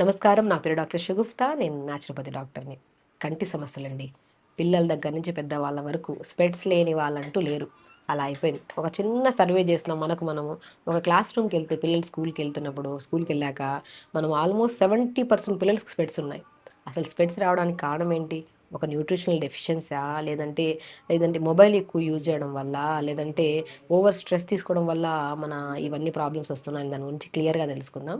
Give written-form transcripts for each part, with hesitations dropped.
నమస్కారం. నా పేరు డాక్టర్ షగుఫ్తా. నేను న్యాచురోపతి డాక్టర్‌ని. కంటి సమస్యలండి. పిల్లల దగ్గర నుంచి పెద్దవాళ్ళ వరకు స్పెట్స్ లేని వాళ్ళంటూ లేరు. అలా అయిపోయింది. ఒక చిన్న సర్వే చేసినాం మనకు మనము. ఒక క్లాస్ రూమ్‌కెళ్తే పిల్లలు స్కూల్‌కెళ్ళాక మనం ఆల్మోస్ట్ 70% పిల్లలకి స్పెట్స్ ఉన్నాయి. అసలు స్పెట్స్ రావడానికి కారణం ఏంటి? ఒక న్యూట్రిషనల్ డెఫిషియన్సా? లేదంటే మొబైల్ ఎక్కువ యూజ్ చేయడం వల్లా? లేదంటే ఓవర్ స్ట్రెస్ తీసుకోవడం వల్ల మన ఇవన్నీ ప్రాబ్లమ్స్ వస్తున్నాయని దాని గురించి క్లియర్‌గా తెలుసుకుందాం.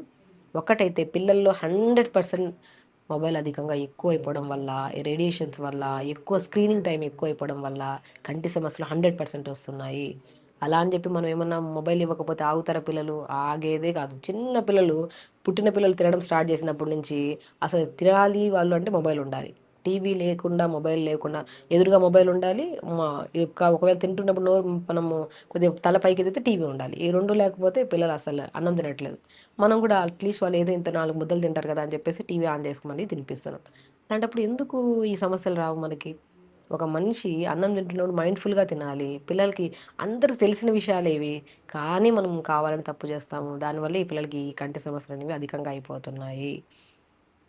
ఒక్కటైతే పిల్లల్లో 100% మొబైల్ అధికంగా ఎక్కువైపోవడం వల్ల, ఈ రేడియేషన్స్ వల్ల, ఎక్కువ స్క్రీనింగ్ టైమ్ ఎక్కువైపోవడం వల్ల కంటి సమస్యలు 100% వస్తున్నాయి. అలా అని చెప్పి మనం ఏమన్నా మొబైల్ ఇవ్వకపోతే ఆగుతారా పిల్లలు? ఆగేదే కాదు. చిన్న పిల్లలు, పుట్టిన పిల్లలు తినడం స్టార్ట్ చేసినప్పటి నుంచి అసలు తినాలి వాళ్ళు అంటే మొబైల్ ఉండాలి. టీవీ లేకుండా, మొబైల్ లేకుండా ఎదురుగా మొబైల్ ఉండాలి. మా ఒకవేళ తింటున్నప్పుడు మనము కొద్దిగా తల పైకెత్తితే టీవీ ఉండాలి. ఈ 2 లేకపోతే పిల్లలు అసలు అన్నం తినట్లేదు. మనం కూడా అట్‌లీస్ట్ వాళ్ళు ఏదో ఇంత 4 ముద్దలు తింటారు కదా! అని చెప్పేసి టీవీ ఆన్ చేసుకోమని తినిపిస్తున్నాం. అలాంటప్పుడు ఎందుకు ఈ సమస్యలు రావు మనకి? ఒక మనిషి అన్నం తింటున్నప్పుడు మైండ్‌ఫుల్‌గా తినాలి. పిల్లలకి అందరికి తెలిసిన విషయాలే ఇవి. కానీ మనం కావాలని తప్పు చేస్తాము. దానివల్ల ఈ పిల్లలకి ఈ కంటి సమస్యలనేవి అధికంగా అయిపోతున్నాయి.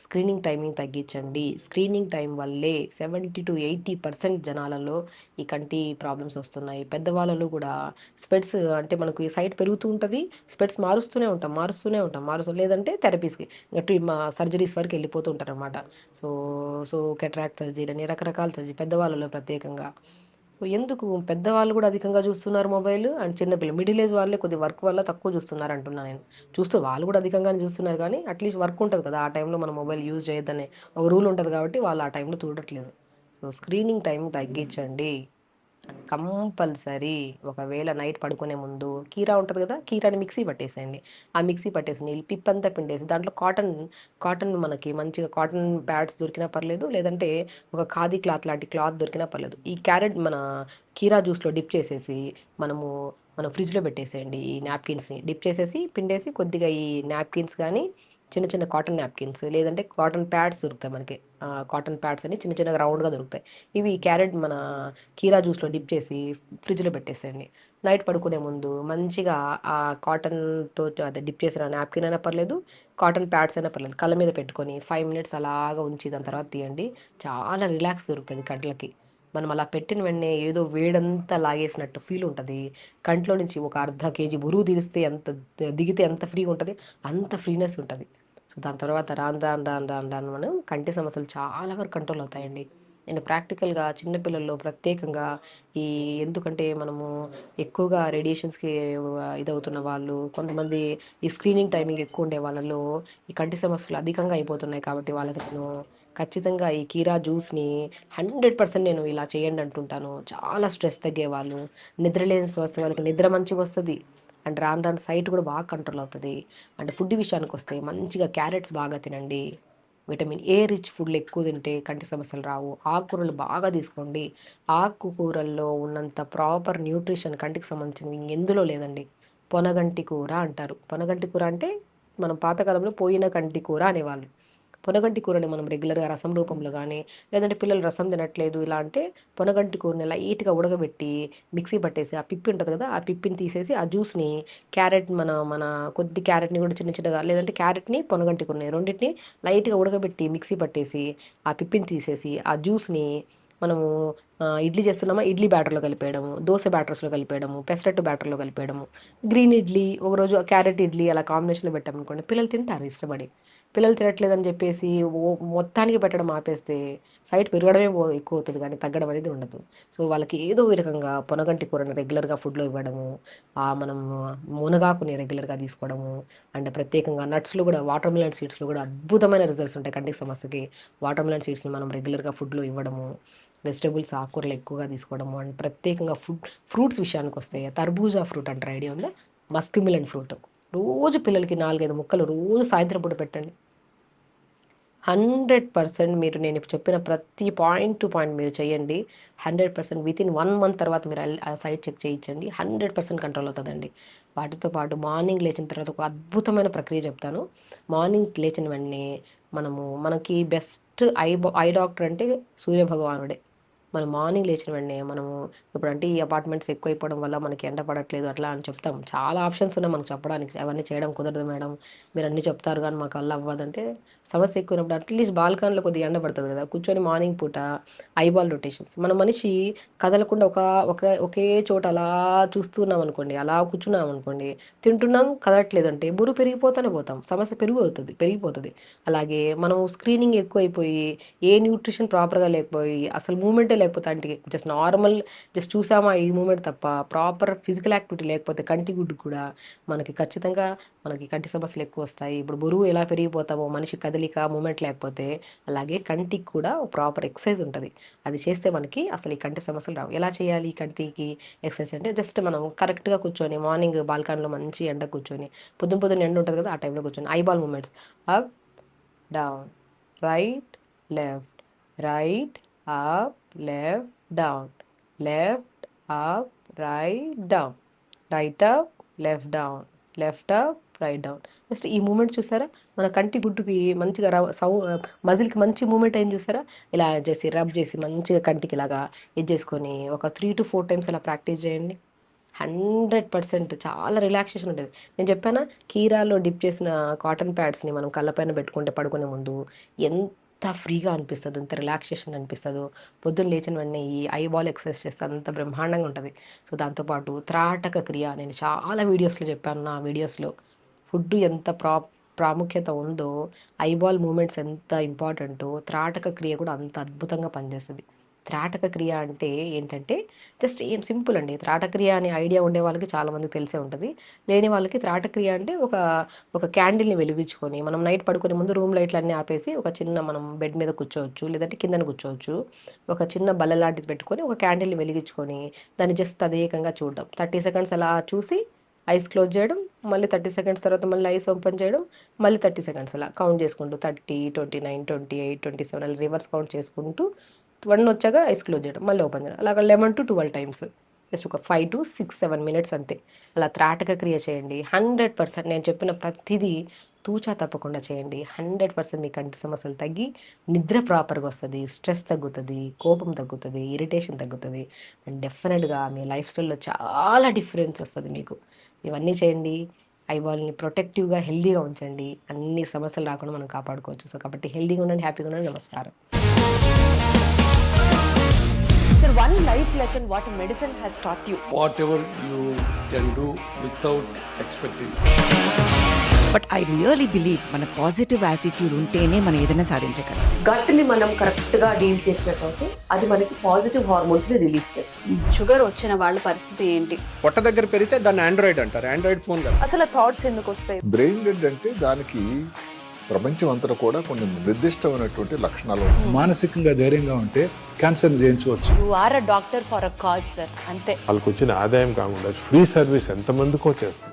స్క్రీనింగ్ టైమింగ్ తగ్గించండి. స్క్రీనింగ్ టైమ్ వల్లే 70-80% జనాలలో ఈ కంటి ప్రాబ్లమ్స్ వస్తున్నాయి. పెద్దవాళ్ళలో కూడా స్పెట్స్ అంటే మనకు ఈ సైట్ పెరుగుతూ ఉంటది. స్పెట్స్ లేదంటే థెరపీస్‌కి సర్జరీస్ వరకు వెళ్ళిపోతూ ఉంటారనమాట. సో, కేటరాక్ట్ సర్జరీలని రకరకాల పెద్దవాళ్ళలో ప్రత్యేకంగా. సో, ఎందుకు పెద్దవాళ్ళు కూడా అధికంగా చూస్తున్నారు మొబైల్ అండ్ మిడిల్ ఏజ్ వాళ్ళే కొద్దిగా వర్క్ వల్ల తక్కువ చూస్తున్నారంటున్నా నేను. వాళ్ళు కూడా అధికంగానే చూస్తున్నారు కానీ అట్‌లీస్ట్ వర్క్ ఉంటది కదా! ఆ టైంలో మనం మొబైల్ యూజ్ చేయొద్దనే ఒక రూల్ ఉంటది కాబట్టి వాళ్ళు ఆ టైంలో చూడట్లేదు. సో, స్క్రీనింగ్ టైమ్ తగ్గించండి. కంపల్సరీ. ఒకవేళ నైట్ పడుకునే ముందు కీరా ఉంటది గదా! కీరాని మిక్సీ పట్టేసేయండి. ఆ మిక్సీ పట్టేసి పిప్పంతా పిండేసి దాంట్లో కాటన్ మనకి మంచిగా కాటన్ ప్యాడ్స్ దొరికినా పర్లేదు. లేదంటే ఒక ఖాదీ క్లాత్ లాంటి క్లాత్ దొరికినా పర్లేదు. ఈ కీరా జ్యూస్‌లో డిప్ చేసేసి మనము మనం ఫ్రిడ్జ్‌లో పెట్టేసేయండి. ఈ నాప్కిన్స్‌ని డిప్ చేసేసి, పిండేసి కొద్దిగా ఈ నాప్కిన్స్ గానీ, చిన్న చిన్న కాటన్ నాప్కిన్స్ లేదంటే కాటన్ ప్యాడ్స్ దొరుకుతాయి మనకి. కాటన్ ప్యాడ్స్ అని చిన్న చిన్నగా రౌండ్‌గా దొరుకుతాయి. ఇవి కీరా జ్యూస్‌లో డిప్ చేసి ఫ్రిడ్జ్‌లో పెట్టేసేయండి. నైట్ పడుకునే ముందు మంచిగా ఆ కాటన్‌తో అదే డిప్ చేసిన నాప్కిన్ అయినా పర్లేదు, కాటన్ ప్యాడ్స్ అయినా పర్లేదు. కళ్ళ మీద పెట్టుకొని 5 మినిట్స్ అలాగా ఉంచి దాని తర్వాత తీయండి. చాలా రిలాక్స్ దొరుకుతది కండ్లకి. మనం అలా పెట్టిన వెంటనే ఏదో వేడంతా లాగేసినట్టు ఫీల్ ఉంటది. కంట్లో నుంచి ఒక అర్ధ కేజీ బరువు దిగితే ఎంత ఫ్రీగా ఉంటది, అంత ఫ్రీనెస్ ఉంటది. సో, దాని తర్వాత రాను రాను మనం కంటి సమస్యలు చాలా వరకు కంట్రోల్ అవుతాయండి. నేను ప్రాక్టికల్‌గా చిన్న పిల్లల్లో ప్రత్యేకంగా ఈ ఎందుకంటే మనము ఎక్కువగా రేడియేషన్స్‌కి ఇదవుతున్న వాళ్ళు, కొంతమంది ఈ స్క్రీనింగ్ టైమింగ్ ఎక్కువ ఉండే వాళ్ళలో ఈ కంటి సమస్యలు అధికంగా అయిపోతున్నాయి కాబట్టి వాళ్ళకి నేను ఖచ్చితంగా ఈ కీరా జ్యూస్‌ని 100% నేను ఇలా చేయండి అంటుంటాను. చాలా స్ట్రెస్ తగ్గేవాళ్ళు, నిద్రలేని సమస్య వాళ్ళకి నిద్ర మంచిగొస్తది. అండ్ రాను రాను సైట్ కూడా బాగా కంట్రోల్ అవుతది. అండ్ ఫుడ్ విషయానికొస్తే మంచిగా క్యారెట్స్ బాగా తినండి. విటమిన్ ఏ రిచ్ ఫుడ్‌లు ఎక్కువ తింటే కంటి సమస్యలు రావు. ఆకుకూరలు బాగా తీసుకోండి. ఆకుకూరల్లో ఉన్నంత ప్రాపర్ న్యూట్రిషన్ కంటికి సంబంధించినవి ఇంకెందులో లేదండి. పొనగంటి కూర అంటారు. పొనగంటి కూర అంటే మనం పాతకాలంలో పోయిన కంటి కూర అనేవాళ్ళు. పొనగంటి కూరని మనం రెగ్యులర్‌గా రసం రూపంలో గానీ, లేదంటే పిల్లలు రసం తినట్లేదు ఇలా అంటే పొనగంటి కూరని లైట్‌గా ఉడకబెట్టి మిక్సీ పట్టేసి ఆ పిప్పి ఉంటది కదా! ఆ పిప్పిని తీసేసి ఆ జ్యూస్‌ని మన కొద్ది క్యారెట్‌ని కూడా చిన్న చిన్నగా లేదంటే క్యారెట్‌ని, పొనగంటి కూరని రెండిటిని లైట్‌గా ఉడకబెట్టి మిక్సీ పట్టేసి, ఆ పిప్పిని తీసేసి, ఆ జ్యూస్‌ని మనము ఇడ్లీ చేస్తున్నామా, ఇడ్లీ బ్యాటర్‌లో కలిపేయడము, దోస బ్యాటర్స్‌లో కలిపేయడము, పెసరట్టు బ్యాటర్‌లో కలిపేయడము, గ్రీన్ ఇడ్లీ, ఒకరోజు క్యారెట్ ఇడ్లీ అలా కాంబినేషన్‌లో పెట్టామనుకోండి, పిల్లలు తింటారు ఇష్టపడి. పిల్లలు తినట్లేదని చెప్పేసి మొత్తానికి పెట్టడం ఆపేస్తే సైట్ పెరగడమే ఎక్కువవుతది గానీ తగ్గడం అనేది ఉండదు. సో, వాళ్ళకి ఏదో ఒక రకంగా పొనగంటి కూరని రెగ్యులర్‌గా ఫుడ్‌లో ఇవ్వడము, మనం మునగాకుని రెగ్యులర్‌గా తీసుకోవడము, అండ్ ప్రత్యేకంగా నట్స్‌లో గూడా వాటర్ మిలన్ సీడ్స్‌లో గూడా అద్భుతమైన రిజల్ట్స్ ఉంటాయి కంటి సమస్యకి. వాటర్ మిలన్ సీడ్స్‌ని మనం రెగ్యులర్‌గా ఫుడ్‌లో ఇవ్వడము, వెజిటబుల్స్ ఆకుకూరలు ఎక్కువగా తీసుకోవడము, అండ్ ప్రత్యేకంగా ఫ్రూట్స్ విషయానికొస్తే తర్బూజా ఫ్రూట్ అంటారు ఐడియా ఉందా? Musk melon fruit. రోజు పిల్లలకి 4, 5 ముక్కలు రోజు సాయంత్రం పూట పెట్టండి. 100% నేనిప్పుడు చెప్పిన ప్రతి పాయింట్ టు పాయింట్ మీరు చేయండి. 100% వితిన్ 1 మంత్ తర్వాత మీరు ఆ సైట్ చెక్ చేయించండి. 100% కంట్రోల్ అవుతదండి. వాటితో పాటు మార్నింగ్ లేచిన తర్వాత ఒక అద్భుతమైన ప్రక్రియ చెప్తాను. మార్నింగ్ లేచిన వెంటనే మనకి బెస్ట్ ఐ డాక్టర్ అంటే సూర్య భగవానుడే. మనం మార్నింగ్ లేచిన వెంటనే మనము ఇప్పుడంటే ఈ అపార్ట్మెంట్స్ ఎక్కువైపోవడం వల్ల మనకి ఎండ పడట్లేదు అట్లా అని చెప్తాం. చాలా ఆప్షన్స్ ఉన్నాయి మనకు చెప్పడానికి. అవన్నీ చేయడం కుదరదు మేడం. మీరన్నీ చెప్తారు గానీ మాకు వల్ల అవ్వదంటే, సమస్య ఎక్కువైనప్పుడు అట్‌లీస్ట్ బాల్కనీలో కొద్దిగా ఎండ పడతది గదా! కూర్చొని మార్నింగ్ పూట ఐబాల్ రొటేషన్స్. మన మనిషి కదలకుండా ఒకే చోట అలా చూస్తున్నామనుకోండి, అలా కూర్చున్నామనుకోండి, తింటున్నాం కదలట్లేదంటే బరువు పెరిగిపోతానే పోతాం. సమస్య పెరిగిపోతది. అలాగే మనం స్క్రీనింగ్ ఎక్కువైపోయి, ఏ న్యూట్రిషన్ ప్రాపర్‌గా లేకపోయి, అసలు మూవ్‌మెంటే లేకపోతే కంటికి జస్ట్ నార్మల్ జస్ట్ చూసామా ఈ మూవ్‌మెంట్ తప్ప, ప్రాపర్ ఫిజికల్ యాక్టివిటీ లేకపోతే కంటి గుడ్డు కూడా మనకి ఖచ్చితంగా మనకి కంటి సమస్యలు ఎక్కువొస్తాయి. ఇప్పుడు బరువు ఎలా పెరిగిపోతామో మనిషి కదలిక, మూవ్‌మెంట్ లేకపోతే, అలాగే కంటికి కూడా ఒక ప్రాపర్ ఎక్సర్సైజ్ ఉంటది. అది చేస్తే మనకి అసలు ఈ కంటి సమస్యలు రావు. ఎలా చేయాలి ఈ కంటికి ఎక్సర్సైజ్ అంటే జస్ట్ మనం కరెక్ట్‌గా కూర్చొని మార్నింగ్ బాల్కనీలో మంచి ఎండ కూర్చొని పొద్దున ఎండ ఉంటది కదా! ఆ టైంలో కూర్చొని eyeball movements up, down, right, left, right, up, left, down, left, up, right, down, right up, left down, left up, right down. Just ఈ మూవ్‌మెంట్ చూసారా? మన కంటి గుడ్డుకి మంచిగా మజిల్‌కి మంచి మూవ్‌మెంట్ అయింది చూసారా? ఇలా చేసి రబ్ చేసి మంచిగా కంటికి ఇలాగా ఇది చేసుకొని ఒక 3-4 టైమ్స్ అలా ప్రాక్టీస్ చేయండి. 100% చాలా రిలాక్సేషన్ ఉంటది. నేను చెప్పానా కీరాలో డిప్ చేసిన కాటన్ ప్యాడ్స్‌ని మనం కళ్ళపైన పెట్టుకుంటే పడుకునే ముందు ఎంత ఫ్రీగా అనిపిస్తదో, ఎంత రిలాక్సేషన్ అనిపిస్తదో. పొద్దున్న లేచిన వెంటనే ఈ ఐబాల్ ఎక్సర్సైజ్ చేస్తే అంత బ్రహ్మాండంగా ఉంటది. సో, దాంతో పాటు త్రాటక క్రియ నేను చాలా వీడియోస్‌లో చెప్పాను. నా వీడియోస్‌లో ఫుడ్డు ఎంత ప్రాముఖ్యత ఉందో, ఐబాల్ మూవ్‌మెంట్స్ ఎంత ఇంపార్టెంటో, త్రాటక క్రియ కూడా అంత అద్భుతంగా పనిచేస్తది. త్రాటక క్రియ అంటే ఏంటంటే, జస్ట్ ఏం సింపుల్ అండి. త్రాటక్రియ అనే ఐడియా ఉండే వాళ్ళకి చాలా మందికి తెలిసే ఉంటది. లేని వాళ్ళకి త్రాటక్రియ అంటే ఒక క్యాండిల్‌ని వెలిగించుకొని, మనం నైట్ పడుకునే ముందు రూమ్ లైట్‌లన్నీ ఆపేసి, ఒక చిన్న మనం బెడ్ మీద కూర్చోవచ్చు, లేదంటే కిందన కూర్చోవచ్చు. ఒక చిన్న బల్ల లాంటిది పెట్టుకొని, ఒక క్యాండిల్‌ని వెలిగించుకొని, దాన్ని జస్ట్ తదేకంగా చూడడం. 30 సెకండ్స్ అలా చూసి, ఐస్ క్లోజ్ చేయడం, మళ్ళీ 30 సెకండ్స్ తర్వాత మళ్ళీ ఐస్ ఓపెన్ చేయడం, మళ్ళీ 30 సెకండ్స్ అలా కౌంట్ చేసుకుంటూ 30, 29, 28, 27 అలా రివర్స్ కౌంట్ చేసుకుంటూ 1 వచ్చాక ఐస్ క్లోజ్ చేయడం. మళ్ళీ ఓపెన్ చేయడం. అలాగా 11-12 టైమ్స్. జస్ట్ ఒక 5-6-7 మినిట్స్ అంతే. అలా త్రాటక క్రియ చేయండి. 100% నేను చెప్పిన ప్రతిదీ తూచా తప్పకుండా చేయండి. 100% మీ కంటి సమస్యలు తగ్గి, నిద్ర ప్రాపర్‌గా వస్తది, స్ట్రెస్ తగ్గుతది, కోపం తగ్గుతది, ఇరిటేషన్ తగ్గుతది. అండ్ డెఫినెట్‌గా మీ లైఫ్ స్టైల్‌లో చాలా డిఫరెన్స్ వస్తది మీకు. ఇవన్నీ చేయండి. ఐబాల్‌ని ప్రొటెక్టివ్‌గా, హెల్తీగా ఉంచండి. అన్ని సమస్యలు రాకుండా మనం కాపాడుకోవచ్చు. సో, కాబట్టి హెల్తీగా ఉండండి, హ్యాపీగా ఉండండి. నమస్కారం. Sir, one life lesson what medicine has taught you. Whatever you can do without expecting. But I really believe మన పాజిటివ్ యాటిట్యూడ్ ఉంటేనే మనం ఏదైనా సాధించగలం. గట్ని మనం కరెక్ట్గా డీల్ చేసినట్లయితే అది మనకి పాజిటివ్ హార్మోన్స్ని రిలీజ్ చేస్తుంది. షుగర్ వచ్చిన వాళ్ళ పరిస్థితి ఏంటి? పొట్ట దగ్గర పెరిగితే దాన్ని ఆండ్రాయిడ్ అంటారు. ఆండ్రాయిడ్ ఫోన్ కదా. అసలు థాట్స్ ఎందుకు వస్తాయి? బ్రెయిన్ డెడ్ అంటే దానికి ప్రపంచం అంతా కూడా కొన్ని నిర్దిష్టమైనటువంటి లక్షణాలు ఉన్నాయి. మానసికంగా ధైర్యంగా ఉంటే క్యాన్సర్ జయించవచ్చు. You are a doctor for a cause sir, అంతే. వాళ్ళకి వచ్చిన ఆదాయం కాకుండా ఫ్రీ సర్వీస్ ఎంతమందికో చేస్తుంది.